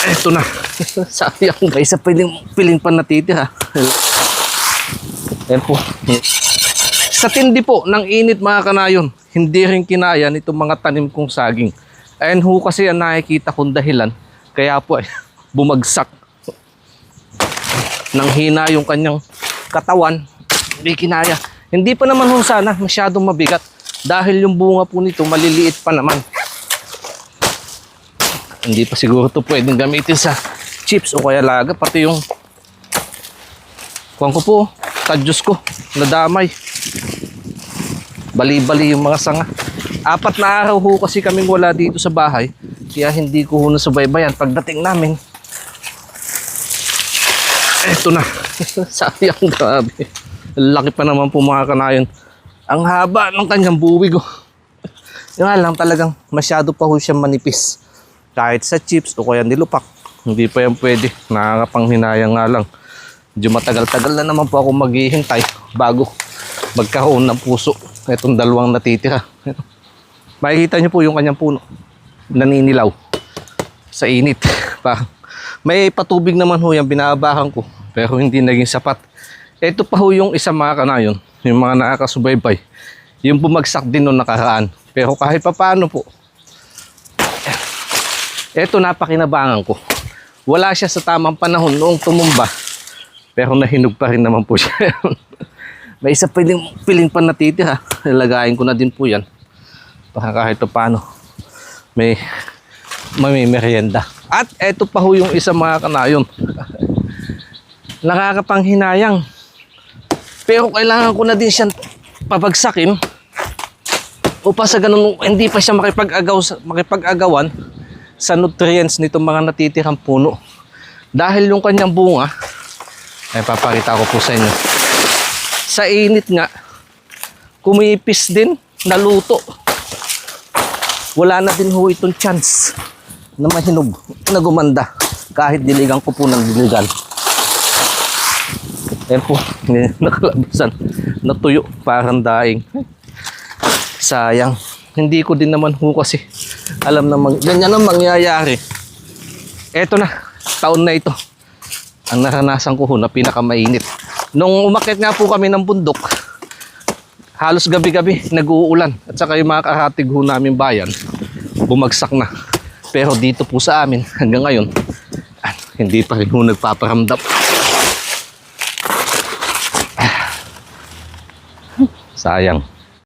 Eto na. Sayang guys, sa piling pa natitira. Ayan po. Sa tindi po ng init mga kanayon, hindi rin kinaya nitong mga tanim kong saging. Ayan ho kasi ang nakikita kong dahilan. Kaya po ay bumagsak. Nang hina yung kanyang katawan, hindi kinaya. Hindi pa naman ho sana masyadong mabigat. Dahil yung bunga po nito maliliit pa naman. Hindi pa siguro ito pwedeng gamitin sa chips o kaya laga. Pati yung kuwan ko po, kadyos ko, nadamay. Bali-bali yung mga sanga. 4 na araw ho kasi kaming wala dito sa bahay. Kaya hindi ko ho nasubaybayan. Pagdating namin, eto na. Sayang, grabe. Laki pa naman po mga kanayon. Ang haba ng kanyang buwig. Yung lang talagang masyado pa ho siya manipis. Kahit sa chips o kaya nilupak, hindi pa yan pwede. Nakakapanghinayang nga lang. Medyo matagal-tagal na naman po ako maghihintay bago magkaroon ng puso. Itong dalawang natitira. Makikita niyo po yung kanyang puno. Naninilaw sa init. May patubig naman ho yung binaabahan ko. Pero hindi naging sapat. Ito pa ho yung isa mga kanayon. Yung mga nakakasubaybay. Yung bumagsak din noong nakaraan. Pero kahit pa paano po, ito napakinabangan ko. Wala siya sa tamang panahon noong tumumba. Pero nahinog pa rin naman po siya. May isa piling pa natitira. Nilagayin ko na din po yan. Para kahit paano may merienda. At ito pa ho yung isa mga kanayon. Nakakapanghinayang. Pero kailangan ko na din siyang pabagsakin. Upang sa ganun hindi pa siya makipag-agawan sa nutrients nitong mga natitirang puno. Dahil yung kanyang bunga, ay papakita ko po sa inyo. Sa init nga, kumipis din, naluto. Wala na din ho itong chance na mahinog, na gumanda. Kahit diligan ko po ng diligan. Ayan po, nakalabasan. Natuyo, parang daing. Sayang. Hindi ko din naman ho kasi alam na ganyan ang mangyayari. Eto na, taon na ito. Ang naranasan ko ho na pinakamainit. Nung umakyat nga po kami ng bundok, halos gabi-gabi nag-uulan. At saka yung mga karatig ho namin bayan, bumagsak na. Pero dito po sa amin, hanggang ngayon, hindi pa rin ho nagpaparamdam. Sayang.